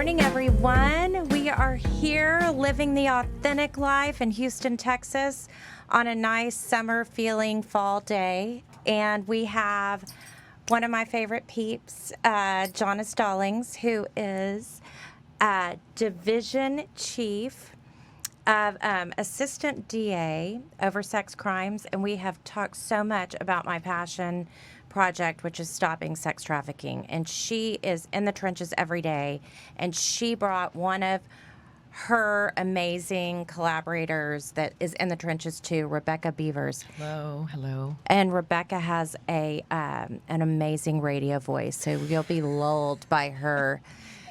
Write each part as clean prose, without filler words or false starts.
morning, everyone. We are here living the authentic life in Houston, Texas on a nice summer feeling fall day. And we have one of my favorite peeps, Johna Stallings, who is Division Chief of Assistant DA over sex crimes. And we have talked so much about my passion project, which is stopping sex trafficking. And she is in the trenches every day. And she brought one of her amazing collaborators that is in the trenches too, Rebecca Beavers. Hello. And Rebecca has an amazing radio voice, so you'll be lulled by her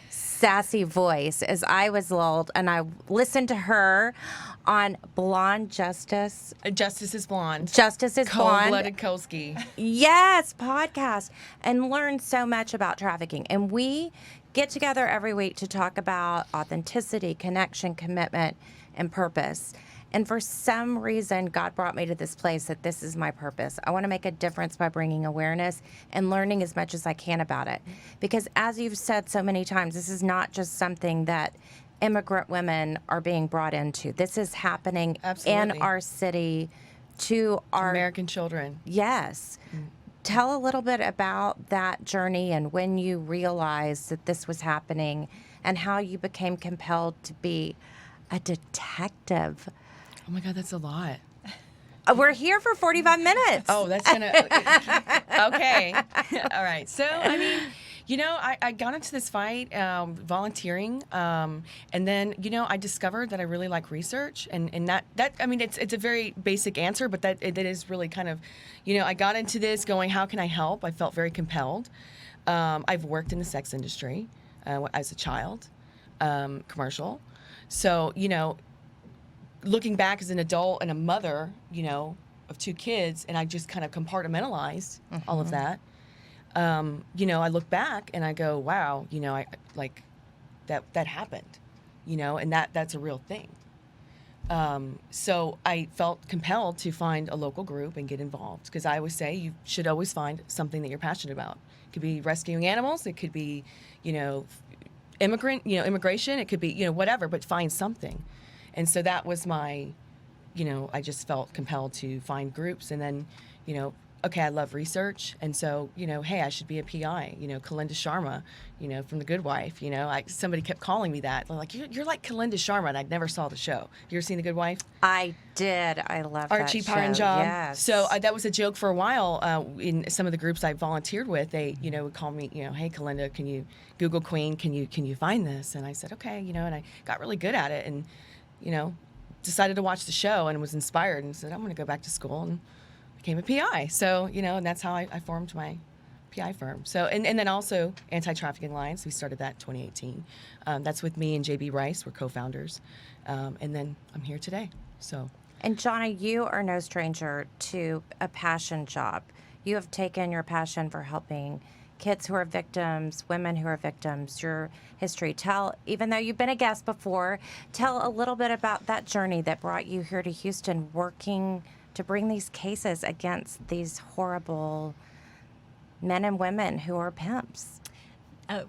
sassy voice, as I was lulled, and I listened to her on Blonde Justice. Justice is Blonde. Justice is Blonde. Cold-blooded Kolsky. Yes, podcast, and learn so much about trafficking. And we get together every week to talk about authenticity, connection, commitment, and purpose. And for some reason, God brought me to this place that this is my purpose. I want to make a difference by bringing awareness and learning as much as I can about it. Because as you've said so many times, this is not just something that immigrant women are being brought into. This is happening in our city to our American children. Yes. Tell a little bit about that journey and when you realized that this was happening and how you became compelled to be a detective. Oh my God, that's a lot. We're here for 45 minutes. Oh, that's gonna. Okay. All right. So, I mean, I got into this fight volunteering, and then, I discovered that I really like research, and that I mean, it's a very basic answer, but that it is really kind of, I got into this going, how can I help? I felt very compelled. I've worked in the sex industry as a child, commercial, so looking back as an adult and a mother, of two kids, and I just kind of compartmentalized all of that. I look back and I go, wow, I like that happened, and that's a real thing. So I felt compelled to find a local group and get involved, because I always say you should always find something that you're passionate about. It could be rescuing animals, it could be, immigration, it could be, whatever, but find something. And so that was my, I just felt compelled to find groups, and then, okay, I love research, and so, hey, I should be a PI, Kalinda Sharma, from The Good Wife, somebody kept calling me that. They're like, you're like Kalinda Sharma, and I never saw the show. You ever seen The Good Wife? I did. I love Archie that show. Paranjab. Yes. So that was a joke for a while. In some of the groups I volunteered with, they, would call me, hey, Kalinda, can you Google Queen? Can you find this? And I said, okay, and I got really good at it, and decided to watch the show and was inspired and said, I'm going to go back to school, and became a PI. So, and that's how I formed my PI firm. So, and then also Anti-Trafficking Alliance. We started that in 2018. That's with me and JB Rice. We're co-founders. And then I'm here today. So. And Johna, you are no stranger to a passion job. You have taken your passion for helping kids who are victims, women who are victims, your history. Even though you've been a guest before, tell a little bit about that journey that brought you here to Houston, working to bring these cases against these horrible men and women who are pimps.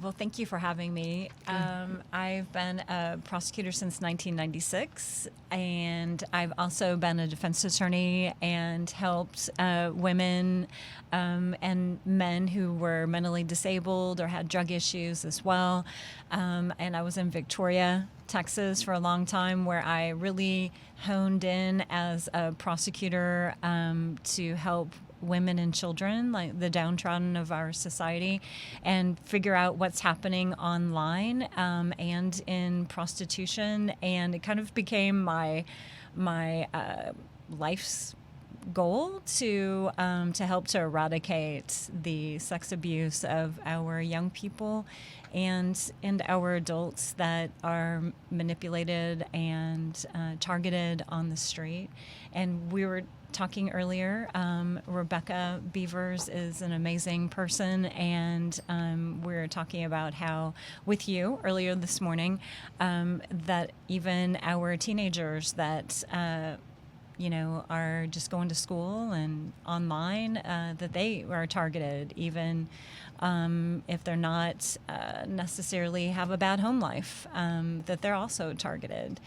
Well, thank you for having me. I've been a prosecutor since 1996, and I've also been a defense attorney and helped women and men who were mentally disabled or had drug issues as well. And I was in Victoria, Texas for a long time, where I really honed in as a prosecutor to help women and children, like the downtrodden of our society, and figure out what's happening online and in prostitution. And it kind of became my life's goal to help to eradicate the sex abuse of our young people and our adults that are manipulated and targeted on the street. And we were talking earlier, Rebecca Beavers is an amazing person, and we were talking about how, with you earlier this morning, that even our teenagers that are just going to school and online, that they are targeted, even if they're not necessarily have a bad home life, that they're also targeted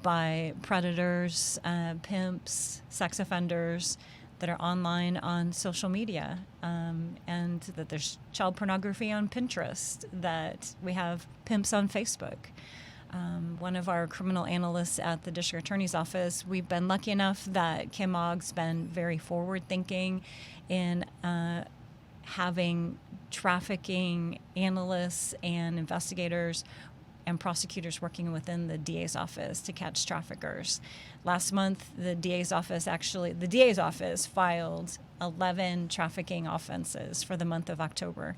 by predators, pimps, sex offenders that are online on social media, and that there's child pornography on Pinterest, that we have pimps on Facebook. One of our criminal analysts at the district attorney's office, we've been lucky enough that Kim Ogg's been very forward-thinking in having trafficking analysts and investigators and prosecutors working within the DA's office to catch traffickers. Last month, the DA's office filed 11 trafficking offenses for the month of October.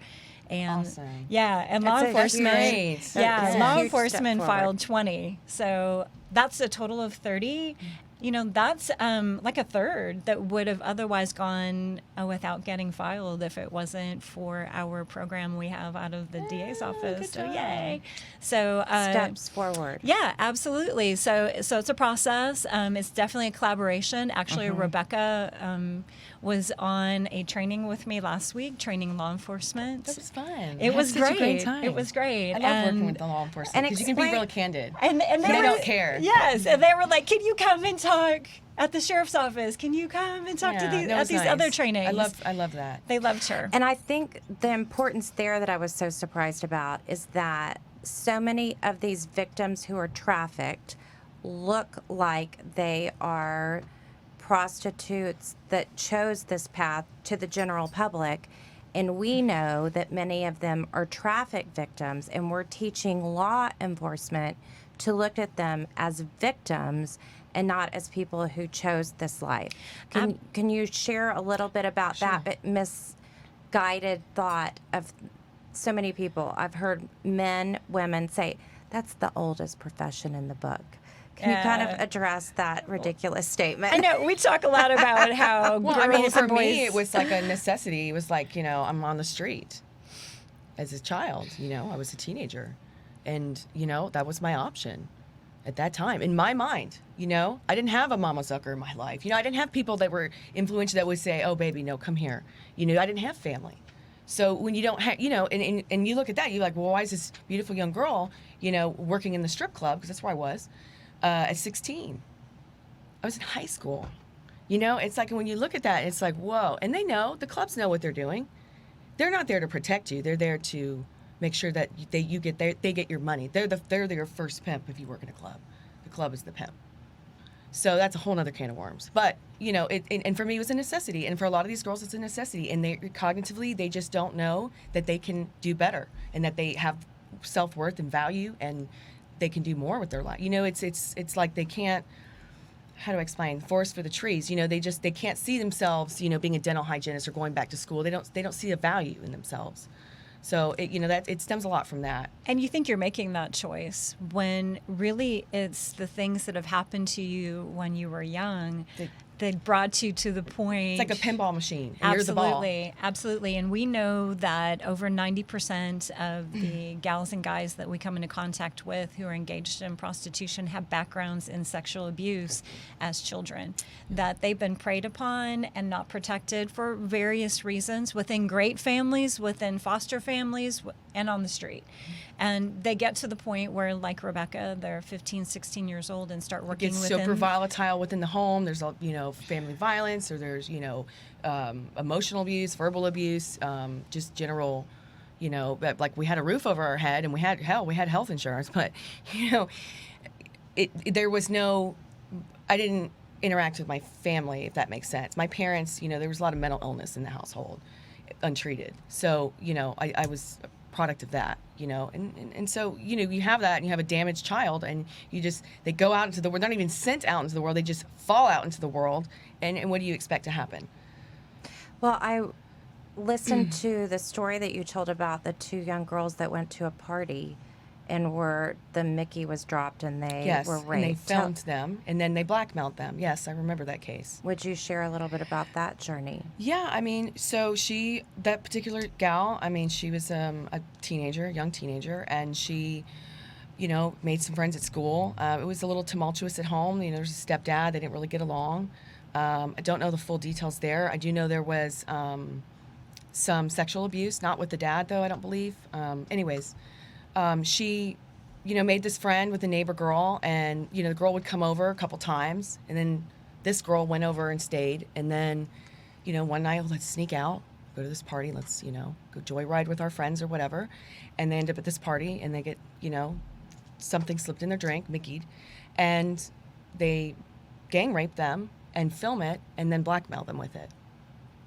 And Awesome. yeah, and That's law a enforcement, great- That's yeah, a law huge enforcement step filed forward. 20. So that's a total of 30. That's like a third that would have otherwise gone without getting filed if it wasn't for our program we have out of the DA's office. good So job. yay! So Steps forward. yeah, absolutely. So it's a process. It's definitely a collaboration. Actually, Rebecca was on a training with me last week, training law enforcement. That was fun. It I was had such a great. great time. It was great. I love working And- with the law enforcement and because you can be explain- real candid. and they They don't care. Yes, and they were like, "Can you come and talk at the sheriff's office? Can you come and talk to these that at was these nice. other trainings?" I love that. They loved her. And I think the importance there that I was so surprised about is that so many of these victims who are trafficked look like they are prostitutes that chose this path to the general public. And we know that many of them are traffic victims, and we're teaching law enforcement to look at them as victims and not as people who chose this life. Can you share a little bit about that misguided thought of so many people? I've heard men, women say, that's the oldest profession in the book. Can you kind of address that ridiculous statement? I know we talk a lot about how Well, girls I mean, for and boys. me, it was like a necessity. It was like, I'm on the street as a child. I was a teenager. And, that was my option at that time. In my mind, I didn't have a Mama Zucker in my life. I didn't have people that were influential that would say, oh, baby, no, come here. I didn't have family. So when you don't have, and you look at that, you're like, well, why is this beautiful young girl, working in the strip club? Because that's where I was. At 16, I was in high school. It's like when you look at that, it's like, whoa. And the clubs know what they're doing. They're not there to protect you. They're there to make sure that they get your money. They're your first pimp if you work in a club. The club is the pimp. So that's a whole other can of worms. But and for me, it was a necessity. And for a lot of these girls, it's a necessity. And they cognitively, they just don't know that they can do better and that they have self-worth and value and they can do more with their life. It's like they can't, how do I explain, forest for the trees. They can't see themselves, being a dental hygienist or going back to school. They don't see a value in themselves. So it stems a lot from that. And you think you're making that choice when really it's the things that have happened to you when you were young that brought you to the point. It's like a pinball machine. And you're the ball. Absolutely, absolutely. And we know that over 90% of the gals and guys that we come into contact with who are engaged in prostitution have backgrounds in sexual abuse as children, that they've been preyed upon and not protected for various reasons within great families, within foster families, and on the street. And they get to the point where, like Rebecca, they're 15, 16 years old and start working It's within... super volatile within the home. There's family violence, or there's emotional abuse, verbal abuse, just general, like we had a roof over our head and we had health insurance, but there was no, I didn't interact with my family, if that makes sense. My parents, there was a lot of mental illness in the household, untreated. So I was a product of that, and so you have that, and you have a damaged child, and they go out into the world, not even sent out into the world, they just fall out into the world, and what do you expect to happen? Well, I listened to the story that you told about the two young girls that went to a party and the Mickey was dropped and they were raped. And they filmed them, and then they blackmailed them. Yes, I remember that case. Would you share a little bit about that journey? Yeah, so that particular gal, she was a young teenager, and she, made some friends at school. It was a little tumultuous at home. There's a stepdad. They didn't really get along. I don't know the full details there. I do know there was some sexual abuse, not with the dad, though, I don't believe. She, made this friend with a neighbor girl, and, the girl would come over a couple times, and then this girl went over and stayed. And then, one night, let's sneak out, go to this party, let's, go joyride with our friends or whatever. And they end up at this party, and they get, something slipped in their drink, Mickey'd, and they gang rape them and film it and then blackmail them with it.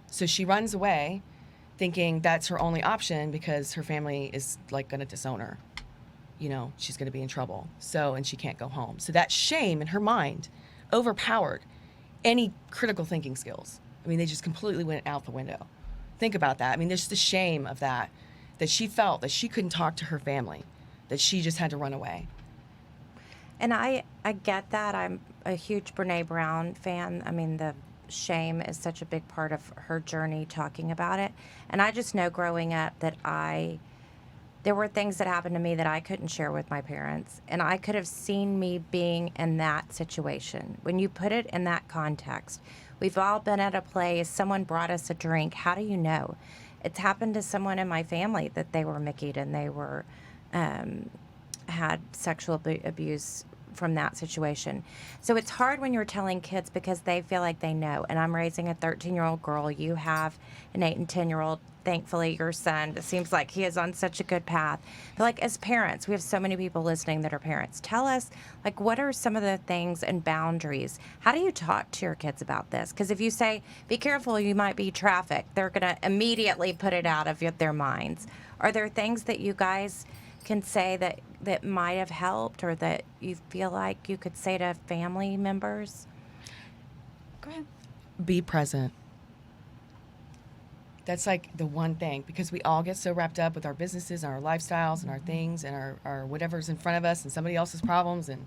So she runs away thinking that's her only option because her family is like going to disown her. She's going to be in trouble. And she can't go home. So that shame in her mind overpowered any critical thinking skills. I mean, they just completely went out the window. Think about that. I mean, there's the shame of that she felt that she couldn't talk to her family, that she just had to run away. And I get that. I'm a huge Brene Brown fan. I mean, the shame is such a big part of her journey talking about it. And I just know growing up that there were things that happened to me that I couldn't share with my parents. And I could have seen me being in that situation. When you put it in that context, we've all been at a place, someone brought us a drink. How do you know? It's happened to someone in my family that they were Mickey'd and they were had sexual abuse from that situation. So it's hard when you're telling kids because they feel like they know. And I'm raising a 13-year-old girl. You have an 8 and 10-year-old. Thankfully, your son, it seems like he is on such a good path. But like as parents, we have so many people listening that are parents. Tell us, like, what are some of the things and boundaries? How do you talk to your kids about this? Because if you say, be careful, you might be trafficked, they're going to immediately put it out of their minds. Are there things that you guys can say that might have helped or that you feel like you could say to family members? Go ahead. Be present. That's like the one thing, because we all get so wrapped up with our businesses and our lifestyles and our things and our whatever's in front of us and somebody else's problems. And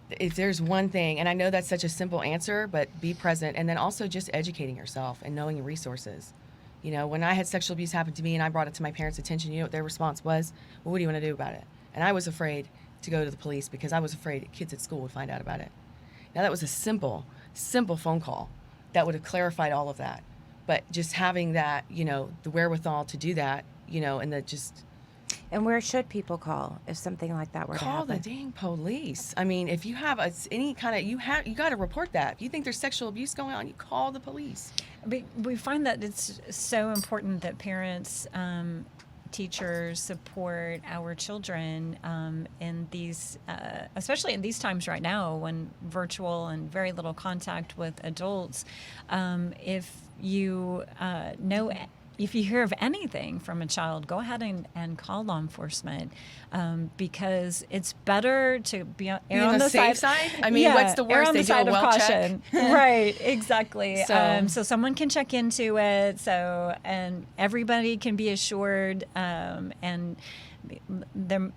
if there's one thing, and I know that's such a simple answer, but be present. And then also just educating yourself and knowing your resources. When I had sexual abuse happen to me and I brought it to my parents' attention, what their response was? Well, what do you want to do about it? And I was afraid to go to the police because I was afraid kids at school would find out about it. Now, that was a simple phone call that would have clarified all of that. But just having that, the wherewithal to do that, and that just... And where should people call if something like that were to happen? Call the dang police. I mean, if you have any kind of, you got to report that. If you think there's sexual abuse going on, you call the police. We find that it's so important that parents, teachers support our children in these, especially in these times right now when virtual and very little contact with adults. If you if you hear of anything from a child, go ahead and call law enforcement because it's better to be on the safe side. I mean, what's the worst? They do a well check. Right, exactly. So someone can check into it. And everybody can be assured. And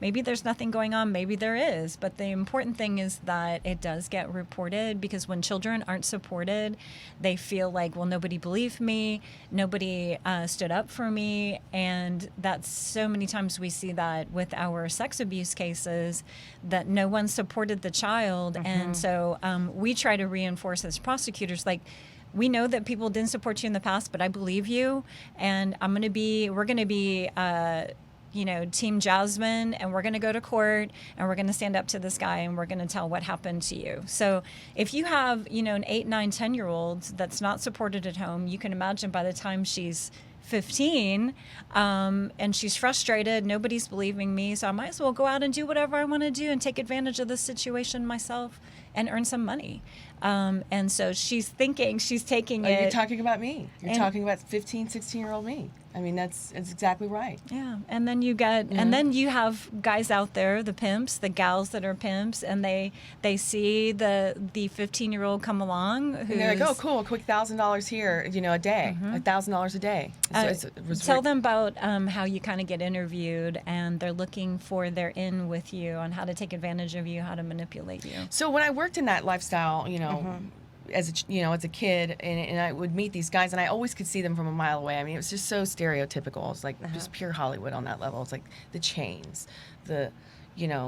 maybe there's nothing going on, maybe there is, but the important thing is that it does get reported, because when children aren't supported, they feel like, well, nobody believed me, nobody stood up for me, and that's so many times we see that with our sex abuse cases, that no one supported the child. Mm-hmm. And so we try to reinforce as prosecutors, like, we know that people didn't support you in the past, but I believe you, and we're going to be Team Jasmine, and we're going to go to court and we're going to stand up to this guy and we're going to tell what happened to you. So if you have, an 8, 9, 10-year-old that's not supported at home, you can imagine by the time she's 15 and she's frustrated, nobody's believing me, so I might as well go out and do whatever I want to do and take advantage of the situation myself and earn some money. And so she's thinking she's taking it. You're talking about me. You're talking about 15, 16-year-old me. I mean, it's exactly right. Yeah. And then and then you have guys out there, the pimps, the gals that are pimps, and they see the 15-year-old come along. And they're like, oh, cool, a quick $1,000 here, a day, $1,000 a day. Tell them about how you kind of get interviewed, and they're looking for their in with you on how to take advantage of you, how to manipulate you. So when I worked in that lifestyle, as a kid, and I would meet these guys, and I always could see them from a mile away. I mean, it was just so stereotypical. It's like just pure Hollywood on that level. It's like the chains, the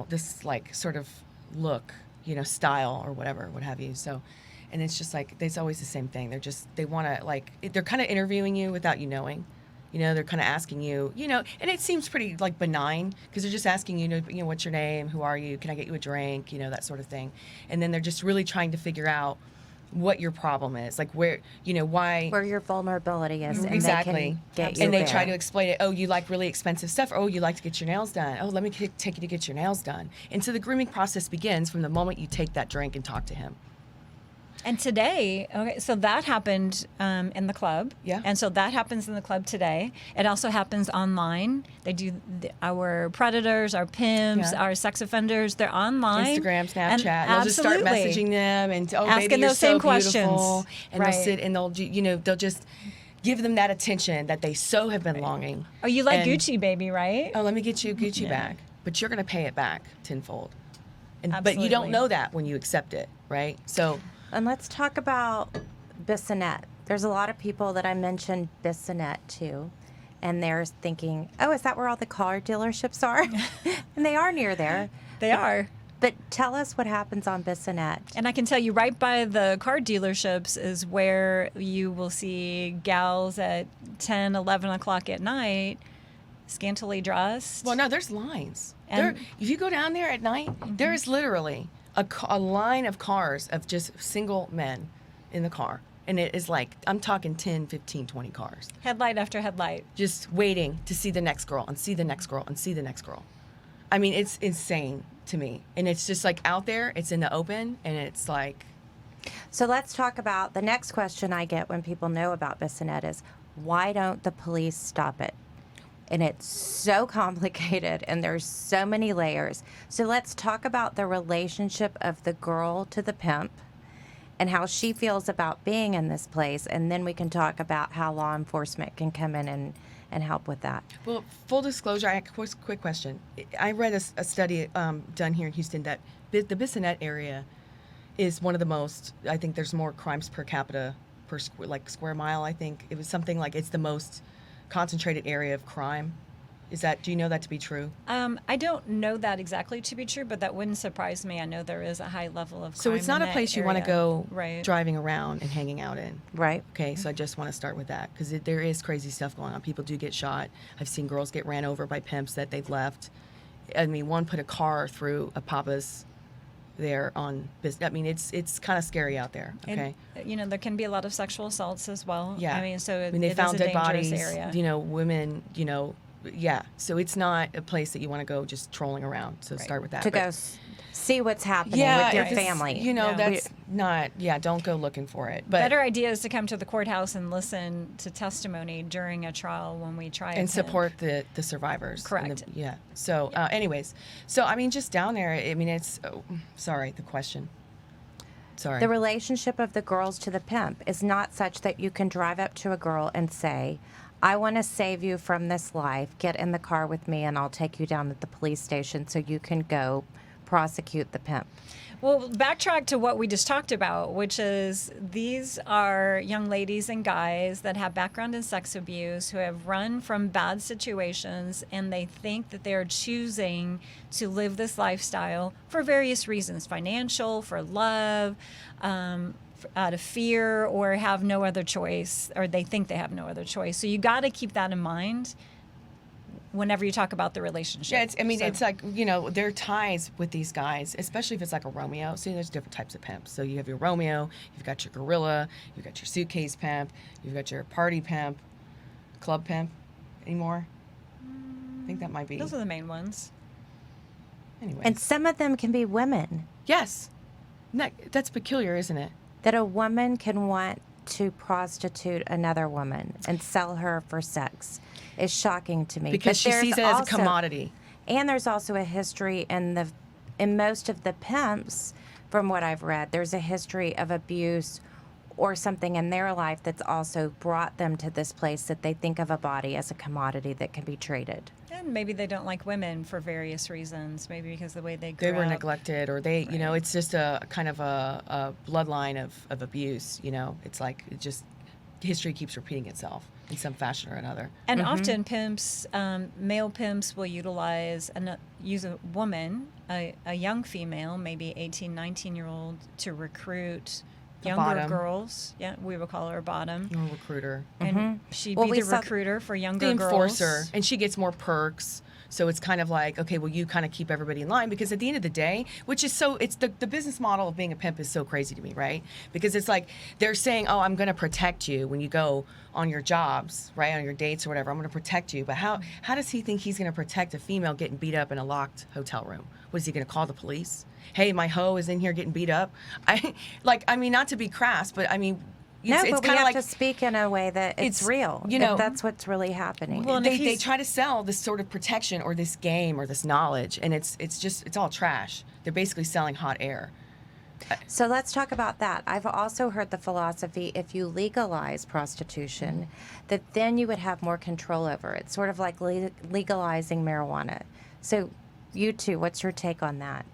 this like sort of look, style or whatever, what have you. So, and it's just like, it's always the same thing. They want to like, they're kind of interviewing you without you knowing. They're kind of asking you, and it seems pretty like benign because they're just asking you, what's your name? Who are you? Can I get you a drink? That sort of thing. And then they're just really trying to figure out what your problem is, like where, why. Where your vulnerability is. And exactly. They can get you and they there. try to explain it. Oh, you like really expensive stuff. Or, oh, you like to get your nails done. Oh, let me take you to get your nails done. And so the grooming process begins from the moment you take that drink and talk to him. And today, okay, so that happened in the club. Yeah. And so that happens in the club today. It also happens online. They do our predators, our pimps, Yeah. our sex offenders. They're online. Instagram, And Snapchat. They'll just start absolutely. messaging them and Asking baby, you're those so same beautiful. questions. And Right. they'll sit and they'll just give them that attention that they so have been longing. Oh, you like And, Gucci, baby, right? Oh, let me get you a Gucci Yeah. bag, but you're going to pay it back tenfold. But you don't Absolutely. know that when you accept it, right? So. And let's talk about Bissonnette. There's a lot of people that I mentioned Bissonnette to, and they're thinking, oh, is that where all the car dealerships are? And they are near there. They are. But tell us what happens on Bissonnette. And I can tell you right by the car dealerships is where you will see gals at 10, 11 o'clock at night, scantily dressed. Well, no, there's lines. And- If you go down there at night, there is literally a line of cars of just single men in the car. And it is like, I'm talking 10, 15, 20 cars. Headlight after headlight. Just waiting to see the next girl and see the next girl and see the next girl. I mean, it's insane to me. And it's just like out there, it's in the open, and it's like. So let's talk about the next question I get when people know about Bissonnette is, why don't the police stop it? And it's so complicated, and there's so many layers. So let's talk about the relationship of the girl to the pimp and how she feels about being in this place. And then we can talk about how law enforcement can come in and help with that. Well, full disclosure, I have a quick question. I read a study done here in Houston that the Bissonnette area is one of the most, I think there's more crimes per capita per square mile, I think. It was something like it's the most concentrated area of crime. Do you know that to be true? I don't know that exactly to be true, but that wouldn't surprise me. I know there is a high level of crime. So it's not in a that place you want to area. go Right. driving around and hanging out in. Right. Okay, so I just want to start with that because there is crazy stuff going on. People do get shot. I've seen girls get ran over by pimps that they've left. I mean, one put a car through a papa's there on business. I mean, it's kind of scary out there. Okay. And, there can be a lot of sexual assaults as well. Yeah. I mean, so they it found is a dead dangerous bodies. area. Women. Yeah. So it's not a place that you want to go just trolling around. So Right. start with that. To But- go see what's happening yeah, with your if it's- family. Yeah. that's not. Yeah, don't go looking for it. But Better idea is to come to the courthouse and listen to testimony during a trial when we try and a pimp. support the survivors. and Correct. Yeah. So, anyways, so I mean, just down there. I mean, it's. Sorry, the question. Sorry. The relationship of the girls to the pimp is not such that you can drive up to a girl and say, I want to save you from this life. Get in the car with me and I'll take you down to the police station so you can go prosecute the pimp. Well, backtrack to what we just talked about, which is these are young ladies and guys that have background in sex abuse who have run from bad situations, and they think that they're choosing to live this lifestyle for various reasons, financial, for love, out of fear, or have no other choice, or they think they have no other choice. So you got to keep that in mind whenever you talk about the relationship. Yeah, So- it's like, there are ties with these guys, especially if it's like a Romeo. See, there's different types of pimps. So you have your Romeo, you've got your gorilla, you've got your suitcase pimp, you've got your party pimp, club pimp. Anymore? I think that might be. Those are the main ones. Anyway. And some of them can be women, Yes. That's peculiar, isn't it? that a woman can want to prostitute another woman and sell her for sex is shocking to me. Because But she there's sees it as a also- commodity. And there's also a history in most of the pimps, from what I've read, there's a history of abuse or something in their life that's also brought them to this place that they think of a body as a commodity that can be traded. And maybe they don't like women for various reasons. Maybe because of the way they grew They were up. neglected, or they, it's just a kind of a bloodline of abuse. It's like history keeps repeating itself. in some fashion or another. And often pimps, male pimps will use a woman, a young female, maybe 18, 19-year-old, to recruit younger bottom. girls. Yeah, we would call her a bottom. Or a recruiter. And she'd Well, be we the saw recruiter for younger The girls. enforcer. And she gets more perks. So it's kind of like, okay, well, you kind of keep everybody in line, because at the end of the day, which is so, it's the business model of being a pimp is so crazy to me, right? Because it's like they're saying, oh, I'm going to protect you when you go on your jobs, right, on your dates or whatever. I'm going to protect you. But how does he think he's going to protect a female getting beat up in a locked hotel room? Was he going to call the police? Hey, my hoe is in here getting beat up. I mean, not to be crass, but I mean, No, it's but we kind of have like, to speak in a way that it's real. you know, if that's what's really happening. Well, and if they try to sell this sort of protection or this game or this knowledge, and it's all trash. They're basically selling hot air. So let's talk about that. I've also heard the philosophy, if you legalize prostitution, that then you would have more control over it. Sort of like legalizing marijuana. So you two, what's your take on that?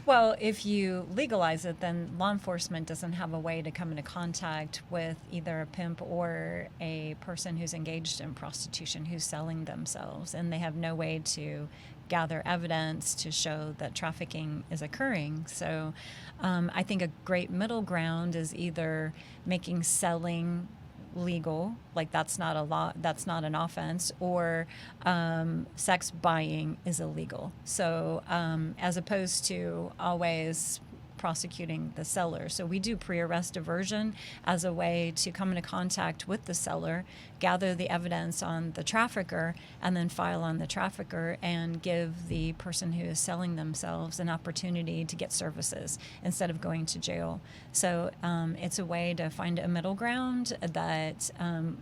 Well, if you legalize it, then law enforcement doesn't have a way to come into contact with either a pimp or a person who's engaged in prostitution who's selling themselves, and they have no way to gather evidence to show that trafficking is occurring. So I think a great middle ground is either making selling legal, like that's not a law, that's not an offense, or sex buying is illegal. So as opposed to always prosecuting the seller. So we do pre-arrest diversion as a way to come into contact with the seller, gather the evidence on the trafficker, and then file on the trafficker and give the person who is selling themselves an opportunity to get services instead of going to jail. So it's a way to find a middle ground that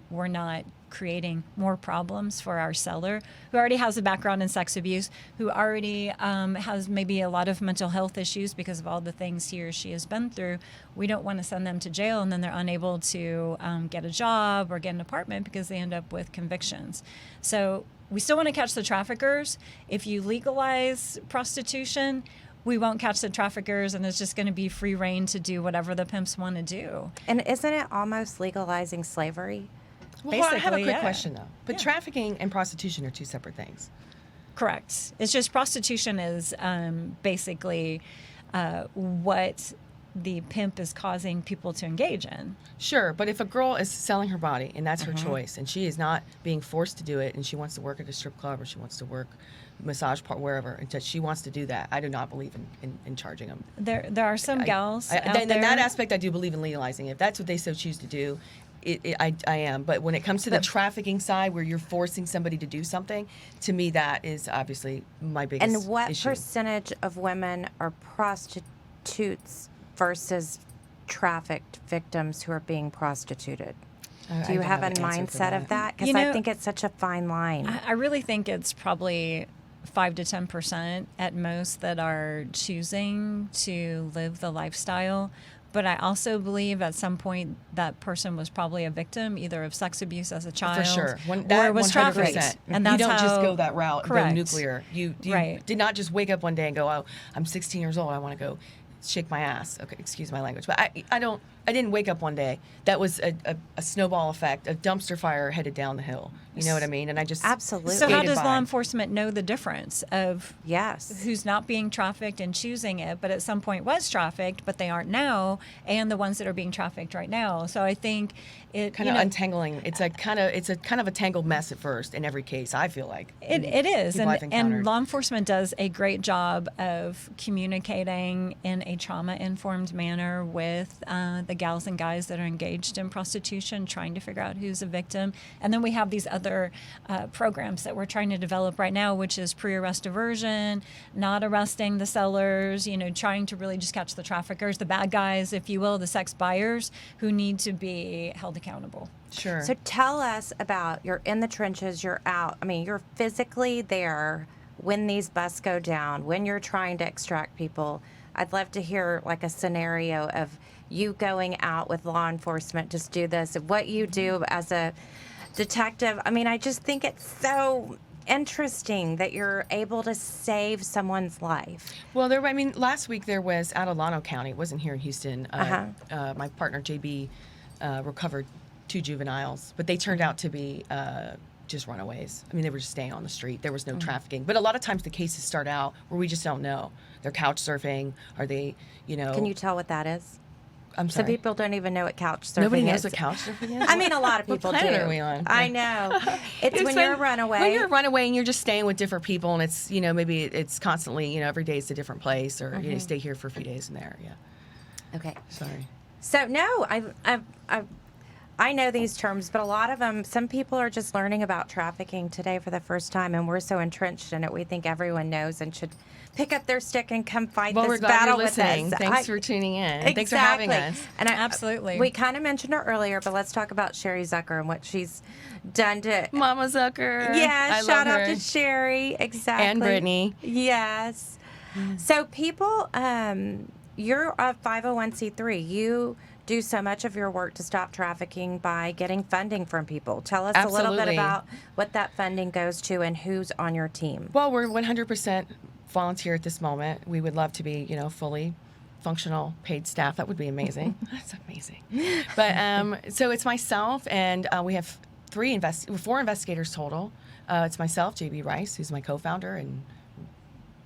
we're not creating more problems for our seller, who already has a background in sex abuse, who already has maybe a lot of mental health issues because of all the things he or she has been through. We don't want to send them to jail and then they're unable to get a job or get an apartment because they end up with convictions. So we still want to catch the traffickers. If you legalize prostitution, we won't catch the traffickers, and it's just going to be free reign to do whatever the pimps want to do. And isn't it almost legalizing slavery? Well, I have a Basically, quick yeah. question, though. But Yeah. trafficking and prostitution are two separate things. Correct. It's just prostitution is basically what the pimp is causing people to engage in. Sure, but if a girl is selling her body and that's her choice, and she is not being forced to do it, and she wants to work at a strip club or she wants to work massage part wherever, and she wants to do that, I do not believe in charging them. There are some gals out In there. that aspect, I do believe in legalizing. If that's what they so choose to do, I am. But when it comes to the trafficking side, where you're forcing somebody to do something, to me that is obviously my biggest And what issue. percentage of women are prostitutes versus trafficked victims who are being prostituted? Do you don't have a an answer for mindset of that? Because You I know, think it's such a fine line. I really think it's probably 5 to 10% at most that are choosing to live the lifestyle. But I also believe at some point that person was probably a victim either of sex abuse as a child For sure. or was 100%. trafficked. And that's you don't just how- go that route, correct. go nuclear. You Right. did not just wake up one day and go, oh, I'm 16 years old, I want to go shake my ass. Okay, excuse my language. But I didn't wake up one day. That was a snowball effect, a dumpster fire headed down the hill. You know what I mean? And I just Absolutely. So how skated does by. law enforcement know the difference of Yes. who's not being trafficked and choosing it, but at some point was trafficked, but they aren't now, and the ones that are being trafficked right now? So I think it kind of untangling. It's a kind of a tangled mess at first in every case, I feel like. It is, People I've and encountered. law enforcement does a great job of communicating in a trauma-informed manner with the gals and guys that are engaged in prostitution, trying to figure out who's a victim. And then we have these other programs that we're trying to develop right now, which is pre-arrest diversion, not arresting the sellers, trying to really just catch the traffickers, the bad guys, if you will, the sex buyers who need to be held accountable. Sure. So tell us about, you're in the trenches, you're out. I mean, you're physically there when these busts go down, when you're trying to extract people. I'd love to hear like a scenario of you going out with law enforcement, just do this, what you do as a detective. I mean, I just think it's so interesting that you're able to save someone's life. Well, last week there was out of Llano County. It wasn't here in Houston. My partner JB recovered 2 juveniles, but they turned out to be just runaways. I mean, they were just staying on the street. There was no trafficking. But a lot of times the cases start out where we just don't know. They're couch surfing. Are they, Can you tell what that is? I'm sorry. Some people don't even know what couch surfing Nobody knows is. what couch surfing is? I mean, a lot of people What planet do. are we on? I know. It's when you're a runaway. When you're a runaway and you're just staying with different people, and it's, maybe it's constantly, every day it's a different place, or you stay here for a few days and there. Yeah. Okay. Sorry. So no, I know these terms, but a lot of them, some people are just learning about trafficking today for the first time, and we're so entrenched in it, we think everyone knows and should pick up their stick and come fight Well, this we're glad battle you're with listening. us. Thanks for tuning in. Thanks for having us. And Absolutely. We kind of mentioned her earlier, but let's talk about Sherry Zucker and what she's done to. Mama Zucker. Yeah, I shout love out her. to Sherry. Exactly. And Brittany. Yes. So people, you're a 501c3. You do so much of your work to stop trafficking by getting funding from people. Tell us a little bit Absolutely. about what that funding goes to and who's on your team. Well, we're 100% volunteer at this moment. We would love to be, fully functional paid staff. That would be amazing. That's amazing. But so it's myself, and we have 4 investigators total. It's myself, JB Rice, who's my co-founder and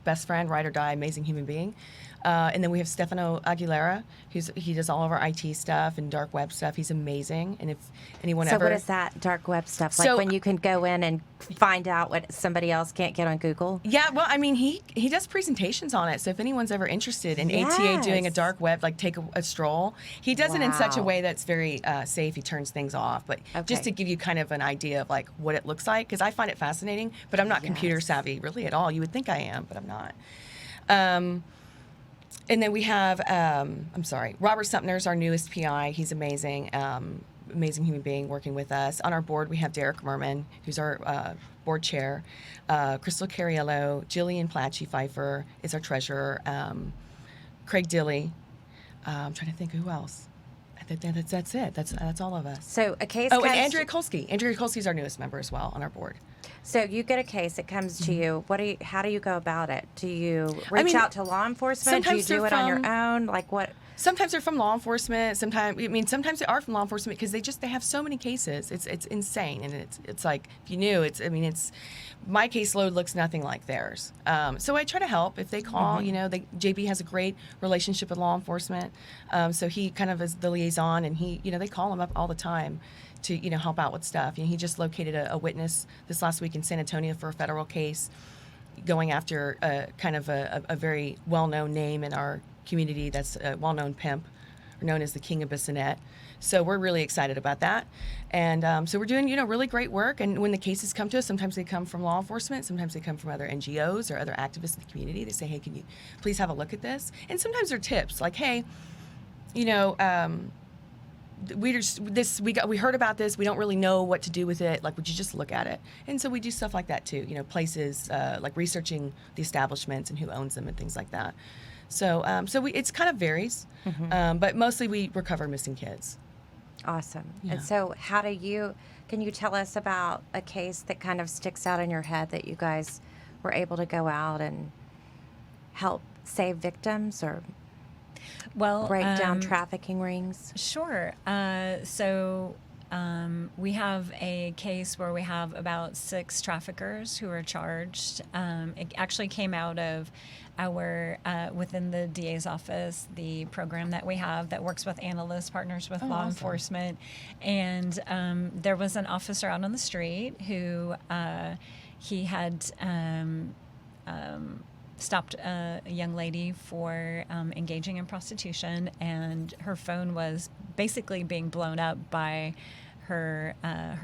best friend, ride or die, amazing human being. And then we have Stefano Aguilera, he does all of our IT stuff and dark web stuff. He's amazing. And if anyone So ever... what is that dark web stuff? Like So- when you can go in and find out what somebody else can't get on Google? Yeah, well, I mean, he does presentations on it. So if anyone's ever interested in ATA doing a Yes. dark web, like take a stroll, he does it in such a Wow. way that's very safe. He turns things off. But just Okay. to give you kind of an idea of like what it looks like, because I find it fascinating, but I'm not computer Yes. savvy really at all. You would think I am, but I'm not. And then we have, Robert Sumner's our newest PI. He's amazing, amazing human being working with us. On our board, we have Derek Merman, who's our board chair. Crystal Cariello, Jillian Platchy Pfeiffer is our treasurer. Craig Dilly. I'm trying to think who else. That's it. That's all of us. So a case Oh, comes and Andrea Kolsky. Andrea Kolsky's our newest member as well on our board. So you get a case, it comes to you. How do you go about it? Do you reach mean, out to law enforcement? Do you sometimes do it they're on your from- own? Like what? Sometimes they're from law enforcement. Sometimes they are from law enforcement because they have so many cases. It's insane, and it's like if you knew. It's my caseload looks nothing like theirs. So I try to help if they call. JB has a great relationship with law enforcement, so he kind of is the liaison, and they call him up all the time to help out with stuff. He just located a witness this last week in San Antonio for a federal case, going after a very well-known name in our community that's a well-known pimp, known as the King of Bissonnet. So we're really excited about that. And so we're doing, really great work. And when the cases come to us, sometimes they come from law enforcement, sometimes they come from other NGOs or other activists in the community. They say, hey, can you please have a look at this? And sometimes they're tips like, hey, we heard about this. We don't really know what to do with it. Like, would you just look at it? And so we do stuff like that too. Places like researching the establishments and who owns them and things like that. So it's kind of varies, but mostly we recover missing kids. Awesome. Yeah. And so can you tell us about a case that kind of sticks out in your head that you guys were able to go out and help save victims or break down trafficking rings? Sure. We have a case where we have about 6 traffickers who are charged. It actually came out of our, within the DA's office, the program that we have that works with analysts, partners with law awesome. enforcement. And there was an officer out on the street who he had stopped a young lady for engaging in prostitution, and her phone was basically being blown up by her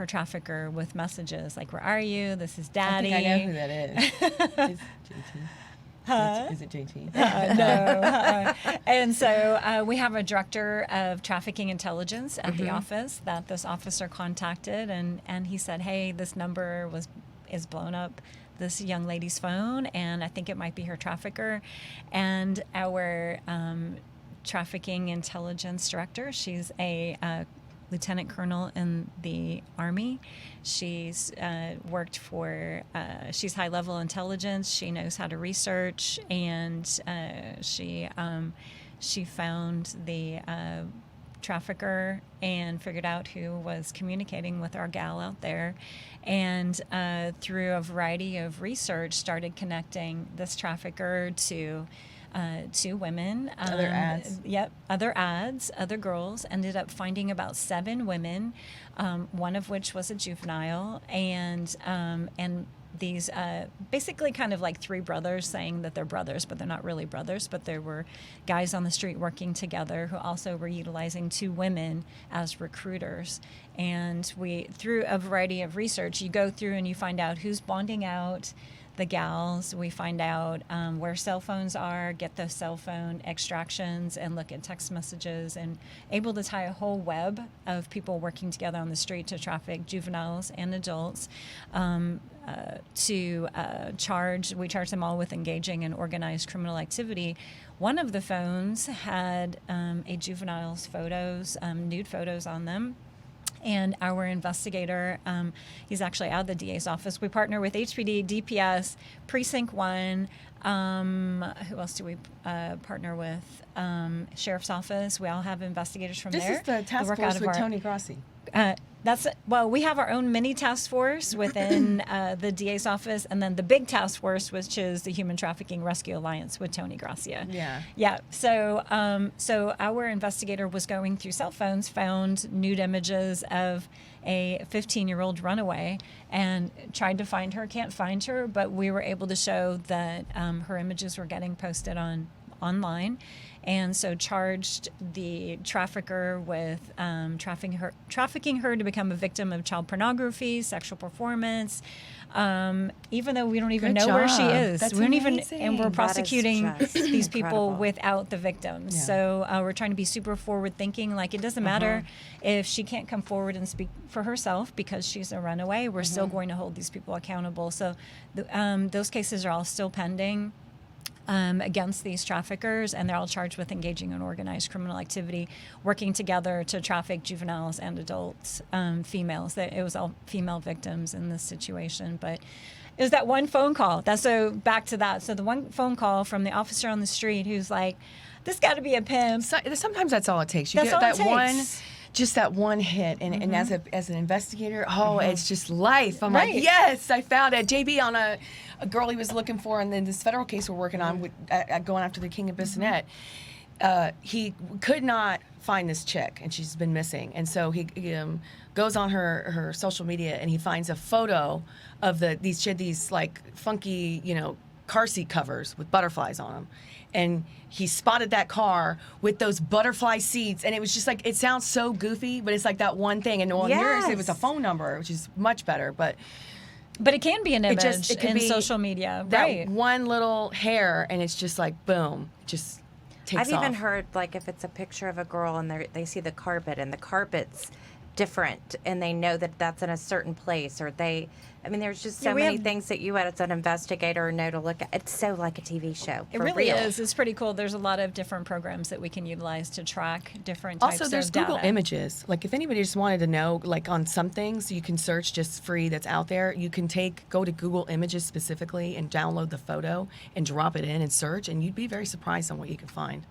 trafficker with messages like, "Where are you? This is Daddy." I think I know who that is. Is JT? Is it JT? No. And so we have a director of trafficking intelligence at the office that this officer contacted, and he said, "Hey, this number is blown up, this young lady's phone, and I think it might be her trafficker." And our trafficking intelligence director, she's a lieutenant colonel in the Army. She's worked for, she's high-level intelligence. She knows how to research, and she found the trafficker and figured out who was communicating with our gal out there. And through a variety of research, started connecting this trafficker to women. Other ads. Yep, other ads, other girls. Ended up finding about 7 women, one of which was a juvenile, and these basically kind of like 3 brothers saying that they're brothers, but they're not really brothers, but there were guys on the street working together who also were utilizing 2 women as recruiters. And we, through a variety of research, you go through and you find out who's bonding out the gals. We find out where cell phones are, get those cell phone extractions, and look at text messages, and able to tie a whole web of people working together on the street to traffic juveniles and adults. We charge them all with engaging in organized criminal activity. One of the phones had a juvenile's photos, nude photos on them. And our investigator, he's actually out of the DA's office. We partner with HPD, DPS, Precinct 1. Who else do we partner with? Sheriff's Office. We all have investigators from there. This is the task force with Tony Grossi. We have our own mini task force within the DA's office, and then the big task force, which is the Human Trafficking Rescue Alliance with Tony Gracia. Yeah. So our investigator was going through cell phones, found nude images of a 15-year-old runaway, and tried to find her. Can't find her, but we were able to show that her images were getting posted online. And so charged the trafficker with trafficking her to become a victim of child pornography, sexual performance, even though we don't even know where she is. That's we don't amazing. and we're prosecuting these people incredible. without the victims. Yeah. So we're trying to be super forward thinking. Like, it doesn't matter if she can't come forward and speak for herself because she's a runaway. We're still going to hold these people accountable. So those cases are all still pending against these traffickers, and they're all charged with engaging in organized criminal activity, working together to traffic juveniles and adults, females. It was all female victims in this situation, but it was that one phone call. So back to that. So the one phone call from the officer on the street who's like, "This got to be a pimp." Sometimes that's all it takes. You That's get all that it takes. one. Just that one hit, and as an investigator, it's just life. I'm like, Right. yes, I found it. JB on a girl he was looking for, and then this federal case we're working on, with, going after the King of Bissonnette. He could not find this chick, and she's been missing. And so he goes on her social media, and he finds a photo of these like funky, car seat covers with butterflies on them. And he spotted that car with those butterfly seats, and it was just like, it sounds so goofy, but it's like that one thing. And on yours, it was a phone number, which is much better. But it can be an image it could in be social media, that right? one little hair, and it's just like, boom, just takes I've off. even heard, like, if it's a picture of a girl and they see the carpet and the carpet's different, and they know that that's in a certain place, or there's just so many things that you as an investigator know to look at. It's so like a TV show. It really is. It's pretty cool. There's a lot of different programs that we can utilize to track different types Also, there's of data. Google Images. Like, if anybody just wanted to know, like, on some things, you can search just free that's out there. You can go to Google Images specifically and download the photo and drop it in and search, and you'd be very surprised on what you can find.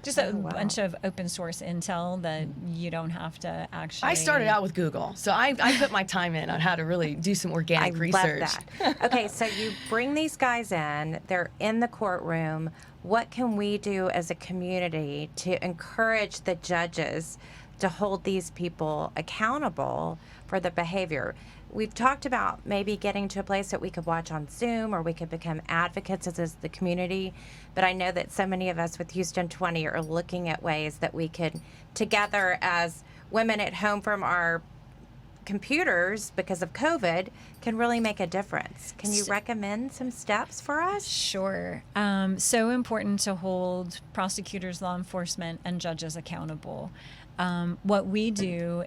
Just a bunch of open source intel that you don't have to actually. I started out with Google, so I put my time in on how to really do some organic research. Love that. Okay, so you bring these guys in, they're in the courtroom. What can we do as a community to encourage the judges to hold these people accountable for the behavior? We've talked about maybe getting to a place that we could watch on Zoom, or we could become advocates as the community. But I know that so many of us with Houston 20 are looking at ways that we could, together as women at home from our computers because of COVID, can really make a difference. Can you recommend some steps for us? Sure. So important to hold prosecutors, law enforcement, and judges accountable. What we do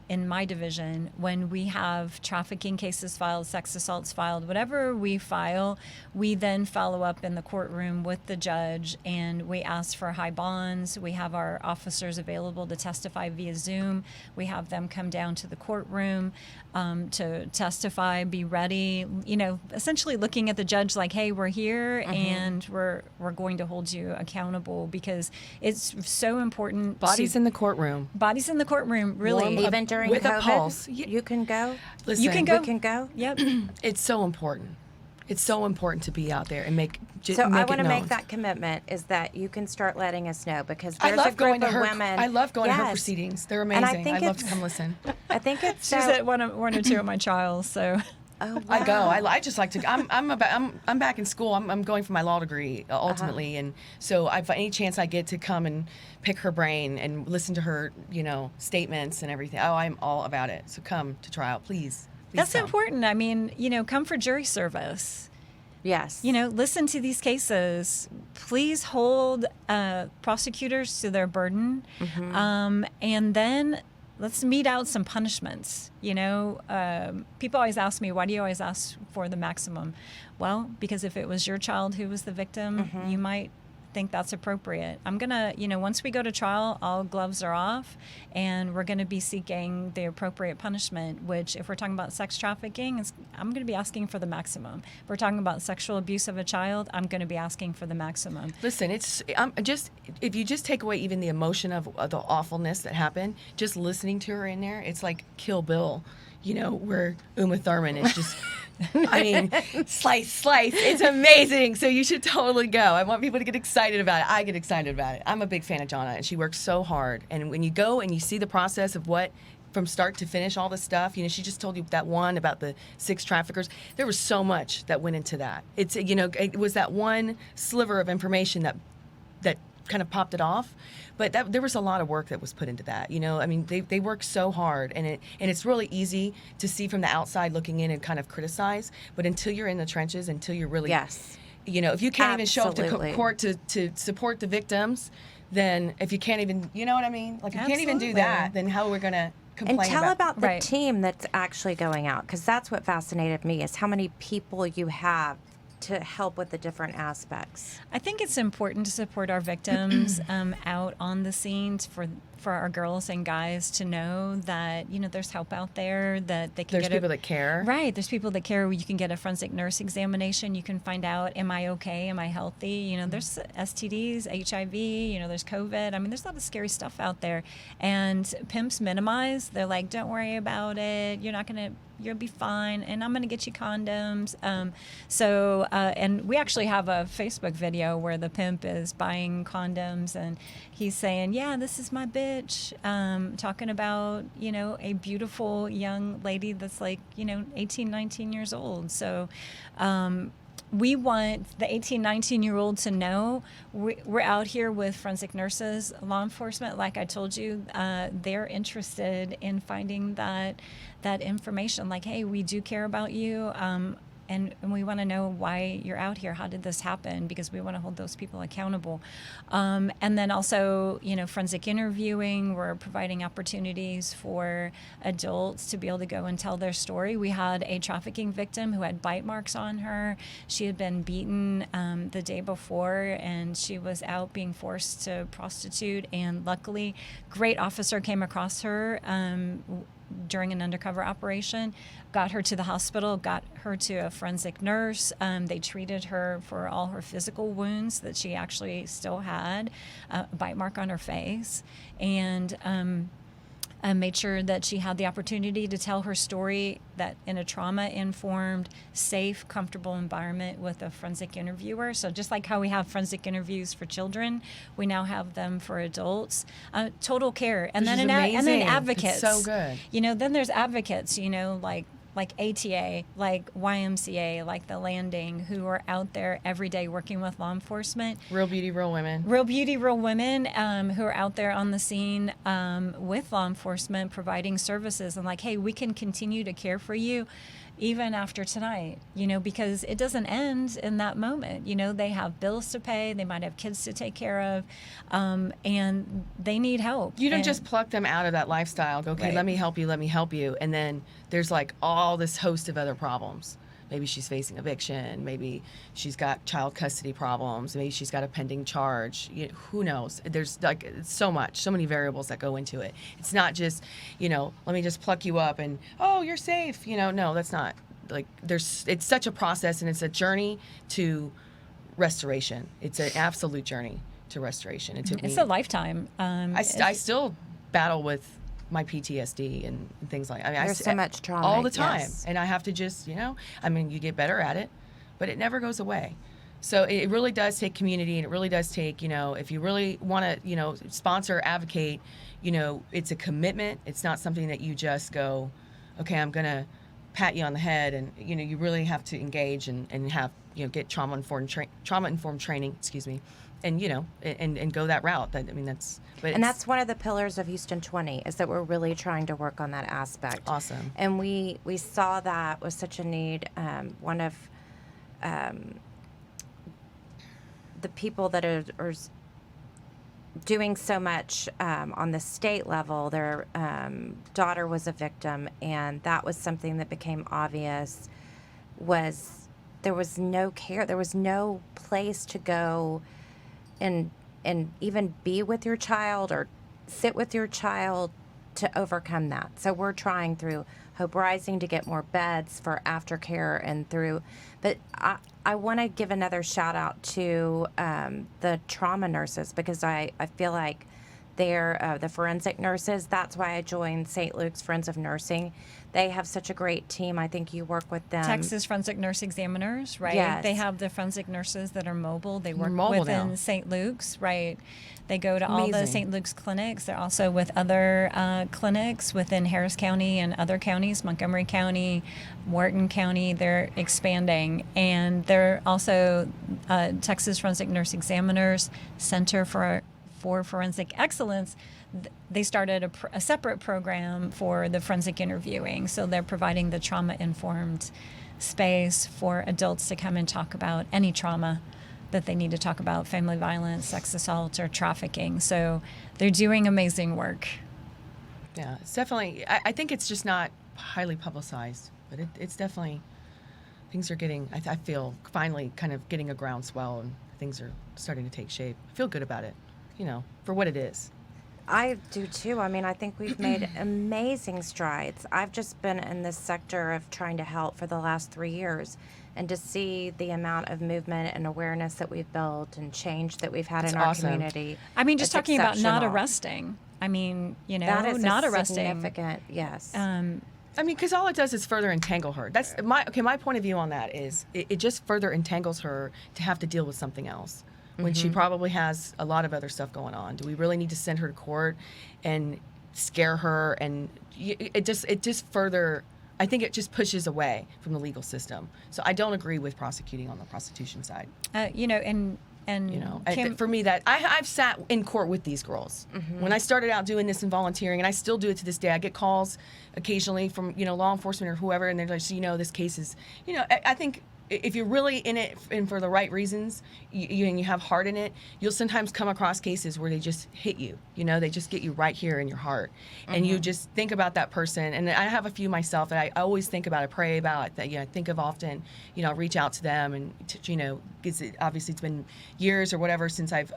in my division, when we have trafficking cases filed, sex assaults filed, whatever we file, we then follow up in the courtroom with the judge, and we ask for high bonds. We have our officers available to testify via Zoom. We have them come down to the courtroom to testify, be ready, essentially looking at the judge like, hey, we're here and we're going to hold you accountable, because it's so important. Bodies in the courtroom. Bodies in the courtroom, really. Even during with COVID, a pulse. you can go. Listen, You can go. We can go. Yep. It's so important. It's so important to be out there and make So I want to known. make that commitment, is that you can start letting us know, because I there's a love going group to of her. women. I love going to her Yes. proceedings. They're And I amazing. think I love to it's- come listen. I think it's She's so. at one or two of my trials, so. Oh, wow. I go. I just like to. I'm back in school. I'm going for my law degree ultimately, and so if any chance I get to come and pick her brain and listen to her, statements and everything. Oh, I'm all about it. So come to trial, please. That's come. important. I mean, come for jury service. Yes. Listen to these cases. Please hold prosecutors to their burden. And then let's mete out some punishments. People always ask me, why do you always ask for the maximum? Well, because if it was your child who was the victim, you might think that's appropriate. I'm going to, once we go to trial, all gloves are off, and we're going to be seeking the appropriate punishment, which if we're talking about sex trafficking, I'm going to be asking for the maximum. If we're talking about sexual abuse of a child, I'm going to be asking for the maximum. Listen, if you just take away even the emotion of the awfulness that happened, just listening to her in there, it's like Kill Bill, where Uma Thurman is just, slice. It's amazing. So you should totally go. I want people to get excited about it. I get excited about it. I'm a big fan of Johna, and she works so hard. And when you go and you see the process of what, from start to finish, all the stuff, she just told you that one about the 6 traffickers. There was so much that went into that. It's, it was that one sliver of information that kind of popped it off, but there was a lot of work that was put into that. They work so hard, and it's really easy to see from the outside looking in and kind of criticize, but until you're in the trenches, until you're really, Yes. If you can't even show up to Absolutely. court to support the victims, then if you can't even, you know what I mean? Like, if you can't even do that, then how are we going to complain And tell about the Right. team that's actually going out, because that's what fascinated me, is how many people you have to help with the different aspects. I think it's important to support our victims out on the scenes for our girls and guys to know that there's help out there, that they can There's people that care. Right, there's people that care. You can get a forensic nurse examination. You can find out, am I okay? Am I healthy? There's STDs, HIV. There's COVID. There's a lot of scary stuff out there, and pimps minimize. They're like, don't worry about it. You'll be fine, and I'm going to get you condoms. And we actually have a Facebook video where the pimp is buying condoms, and he's saying, yeah, this is my bitch, talking about, a beautiful young lady that's 18, 19 years old. So we want the 18, 19-year-old to know we're out here with forensic nurses, law enforcement. Like I told you, they're interested in finding that information. Like, hey, we do care about you. And we want to know why you're out here. How did this happen? Because we want to hold those people accountable. And then also, forensic interviewing. We're providing opportunities for adults to be able to go and tell their story. We had a trafficking victim who had bite marks on her. She had been beaten the day before, and she was out being forced to prostitute. And luckily, great officer came across her during an undercover operation, got her to the hospital, got her to a forensic nurse. They treated her for all her physical wounds that she actually still had, a bite mark on her face, and made sure that she had the opportunity to tell her story that in a trauma-informed, safe, comfortable environment with a forensic interviewer. So just like how we have forensic interviews for children, we now have them for adults. Total care, and Which then is and then amazing. advocates. It's so good. Then there's advocates. Like ATA, like YMCA, like The Landing, who are out there every day working with law enforcement. Real beauty, real women. Real beauty, real women who are out there on the scene with law enforcement, providing services, and like, hey, we can continue to care for you even after tonight, because it doesn't end in that moment. They have bills to pay, they might have kids to take care of, and they need help. You don't just pluck them out of that lifestyle, go, okay, Right. let me help you, and then there's like all this host of other problems. Maybe she's facing eviction, maybe she's got child custody problems, maybe she's got a pending charge. Who knows? There's like so many variables that go into it. It's not just, let me just pluck you up and, oh, you're safe. No, that's not. Like it's such a process, and it's a journey to restoration. It's an absolute journey to restoration. It's a lifetime. I still battle with my PTSD and things like. There's so much trauma all the time, yes. and I have to just, you get better at it, but it never goes away. So it really does take community, and it really does take, if you really want to, sponsor, advocate, it's a commitment. It's not something that you just go, okay, I'm gonna pat you on the head, and you really have to engage and have get trauma informed training, and and go that route. That's one of the pillars of Houston 20 is that we're really trying to work on that aspect. Awesome. And we saw that was such a need. One of the people that are doing so much on the state level, their daughter was a victim, and that was something that became obvious. Was there was no care, there was no place to go and even be with your child or sit with your child to overcome that. So we're trying through Hope Rising to get more beds for aftercare and through, but I want to give another shout out to the trauma nurses, because I feel like they're the forensic nurses. That's why I joined St. Luke's Friends of Nursing. They have such a great team. I think you work with them. Texas Forensic Nurse Examiners, right? Yes. They have the forensic nurses that are mobile. They work Mobile within now. St. Luke's, right? They go to all the Amazing. St. Luke's clinics. They're also with other clinics within Harris County and other counties, Montgomery County, Wharton County. They're expanding. And they're also Texas Forensic Nurse Examiners Center for Forensic Excellence. They started a separate program for the forensic interviewing. So they're providing the trauma-informed space for adults to come and talk about any trauma that they need to talk about, family violence, sex assault, or trafficking. So they're doing amazing work. Yeah, it's definitely, I think it's just not highly publicized, but it's definitely, things are getting, I feel, finally kind of getting a groundswell, and things are starting to take shape. I feel good about it, for what it is. I do too. I mean, I think we've made amazing strides. I've just been in this sector of trying to help for the last 3 years, and to see the amount of movement and awareness that we've built and change that we've had That's in our awesome. community. I mean, just it's talking about not exceptional. arresting. I mean, That is not a arresting. significant, yes. I mean, because all it does is further entangle her. That's my point of view on that is it just further entangles her to have to deal with something else when she probably has a lot of other stuff going on. Do we really need to send her to court and scare her? And it just further, I think it just pushes away from the legal system. So I don't agree with prosecuting on the prostitution side. Kim, For me, that I've sat in court with these girls. When I started out doing this and volunteering, and I still do it to this day, I get calls occasionally from law enforcement or whoever, and they're like, this case is, I think if you're really in it and for the right reasons, and you have heart in it, you'll sometimes come across cases where they just hit you. They just get you right here in your heart, and you just think about that person. And I have a few myself that I always think about, I pray about, that I think of often. I reach out to them, and because obviously it's been years or whatever since I've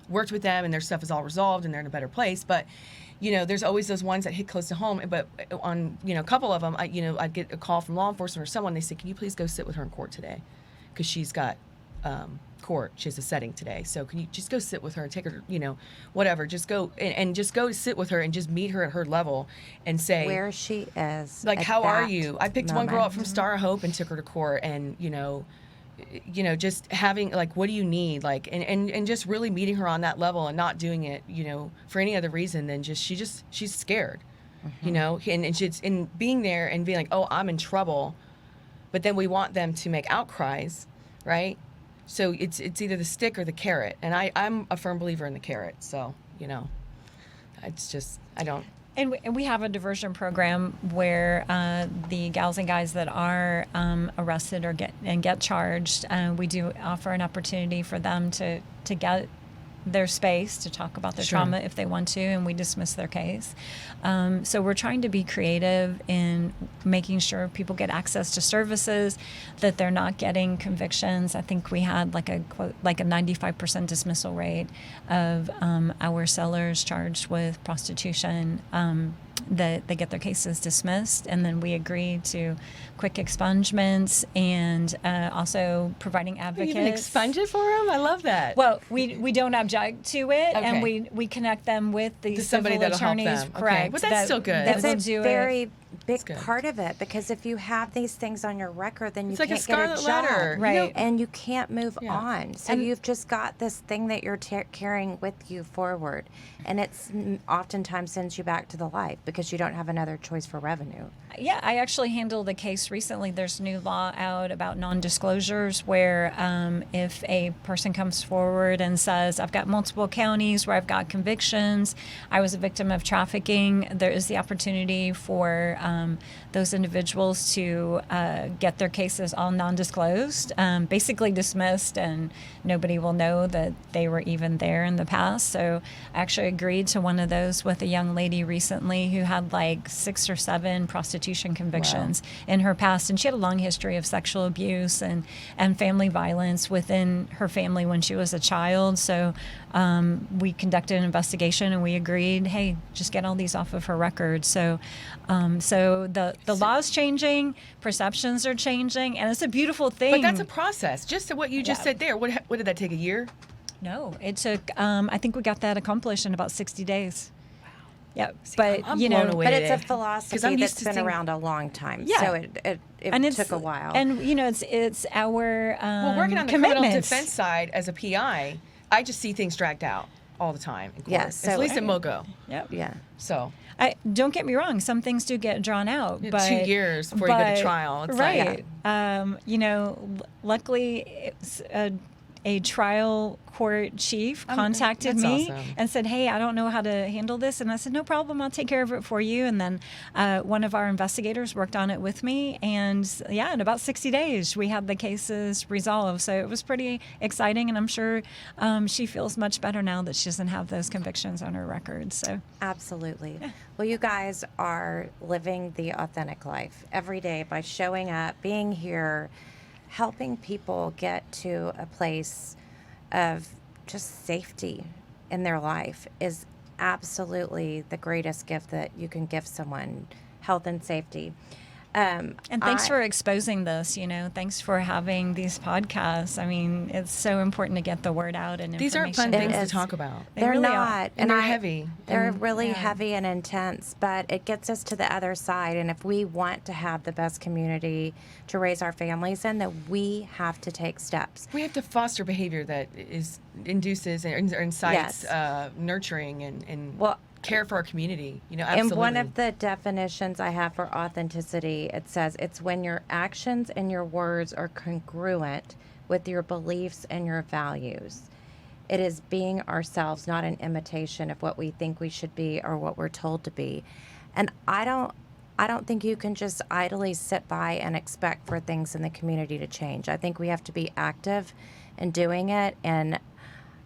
worked with them, and their stuff is all resolved and they're in a better place. But there's always those ones that hit close to home. But on a couple of them, I'd get a call from law enforcement or someone. They say, "Can you please go sit with her in court today? Because she's got court. She has a setting today. So can you just go sit with her and take her, whatever. Just go and just go sit with her and just meet her at her level and say where she is. Like, at how are that you? I picked one girl up from moment. Star of Hope and took her to court, and just having, like, what do you need? Like, and just really meeting her on that level, and not doing it, for any other reason than she's scared, and she's in being there and being like, oh, I'm in trouble. But then we want them to make outcries, right? So it's either the stick or the carrot. And I'm a firm believer in the carrot. So, it's just, I don't. And we have a diversion program where the gals and guys that are arrested or get charged, we do offer an opportunity for them to get their space to talk about their trauma if they want to, and we dismiss their case. So we're trying to be creative in making sure people get access to services, that they're not getting convictions. I think we had like a 95% dismissal rate of our sellers charged with prostitution, that they get their cases dismissed, and then we agreed to quick expungements and also providing advocates. You even expunge it for them? I love that. Well, we don't object to it, Okay. and we connect them with the somebody civil that'll help attorneys. them. Okay. Correct. But that's still good. That It's will a do very it. big good. part of it, because if you have these things on your record, then you It's like a can't get a scarlet job, letter. Right. You know, and you can't move Yeah. on. So And- you've just got this thing that you're carrying with you forward, and it's oftentimes sends you back to the life because you don't have another choice for revenue. Yeah, I actually handled a case recently. There's new law out about non-disclosures where if a person comes forward and says, I've got multiple counties where I've got convictions, I was a victim of trafficking, there is the opportunity for those individuals to get their cases all non-disclosed, basically dismissed, and nobody will know that they were even there in the past. So I actually agreed to one of those with a young lady recently who had like 6 or 7 prostitution convictions in her past, and she had a long history of sexual abuse and family violence within her family when she was a child. So we conducted an investigation, and we agreed, hey, just get all these off of her record. So the law's changing, perceptions are changing, and it's a beautiful thing. But that's a process. Just what you just said there. What did that take, a year? No, it took, I think we got that accomplished in about 60 days. Yeah, See, but I'm you blown know, away But today. it's a 'Cause philosophy I'm used that's to been seeing- around a long time. Yeah. So it and it's took a while. and you know, it's our Well, working on the criminal commitments. defense side as a PI, I just see things dragged out all the time in court. Yes, so- at least in Mogo. Yep. yeah. So Don't get me wrong, some things do get drawn out, Yeah, but 2 years before you go to trial. It's like- right. You know, luckily, it's a trial court chief contacted that's me awesome. and said, hey, I don't know how to handle this. And I said, no problem, I'll take care of it for you. And then one of our investigators worked on it with me. And yeah, in about 60 days, we had the cases resolved. So it was pretty exciting. And I'm sure she feels much better now that she doesn't have those convictions on her record. So Absolutely. Well, you guys are living the authentic life every day by showing up, being here, helping people get to a place of just safety in their life is absolutely the greatest gift that you can give someone, health and safety. And thanks for exposing this, you know, thanks for having these podcasts. I mean, it's so important to get the word out and these aren't fun information. things is. to talk about. They They're really are. not. And they're heavy. They're And- really Yeah. heavy and intense, but it gets us to the other side. And if we want to have the best community to raise our families in, then we have to take steps. We have to foster behavior that induces or incites Yes. nurturing and Well, care for our community. You know, absolutely. in one of the definitions I have for authenticity, it says it's when your actions and your words are congruent with your beliefs and your values. It is being ourselves, not an imitation of what we think we should be or what we're told to be. And I don't think you can just idly sit by and expect for things in the community to change. I think we have to be active in doing it, and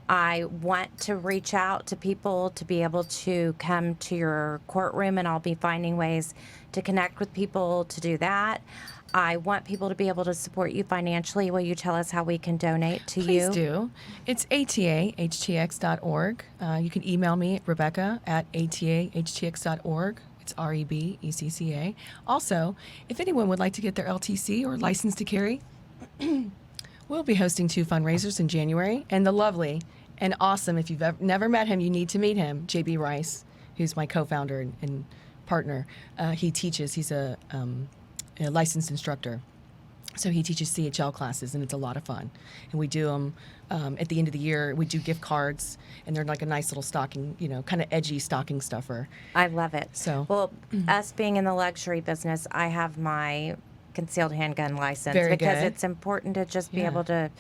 I want to reach out to people to be able to come to your courtroom, and I'll be finding ways to connect with people to do that. I want people to be able to support you financially. Will you tell us how we can donate to Please you? do. It's atahtx.org. You can email me at rebecca@atahtx.org. It's REBECCA. Also, if anyone would like to get their LTC or license to carry, we'll be hosting 2 fundraisers in January. And the lovely and awesome, if you've never met him, you need to meet him, JB Rice, who's my co-founder and partner. He teaches. He's a licensed instructor. So he teaches CHL classes, and it's a lot of fun. And we do them at the end of the year. We do gift cards, and they're like a nice little stocking, you know, kind of edgy stocking stuffer. I love it. So- well, us being in the luxury business, I have my concealed handgun license Very because good. it's important to just be Yeah. able to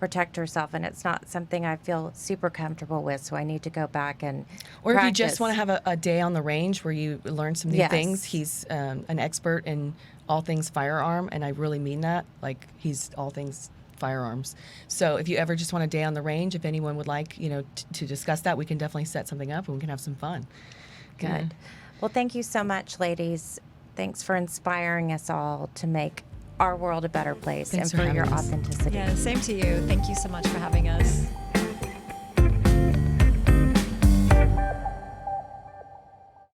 protect herself, and it's not something I feel super comfortable with, so I need to go back and Or practice. if you just want to have a day on the range where you learn some new Yes. things, he's an expert in all things firearm, and I really mean that. Like, he's all things firearms. So if you ever just want a day on the range, if anyone would like, to discuss that, we can definitely set something up and we can have some fun. Good. Well, thank you so much, ladies. Thanks for inspiring us all to make our world a better place Thanks and for for your having us. authenticity. Yeah, same to you. Thank you so much for having us.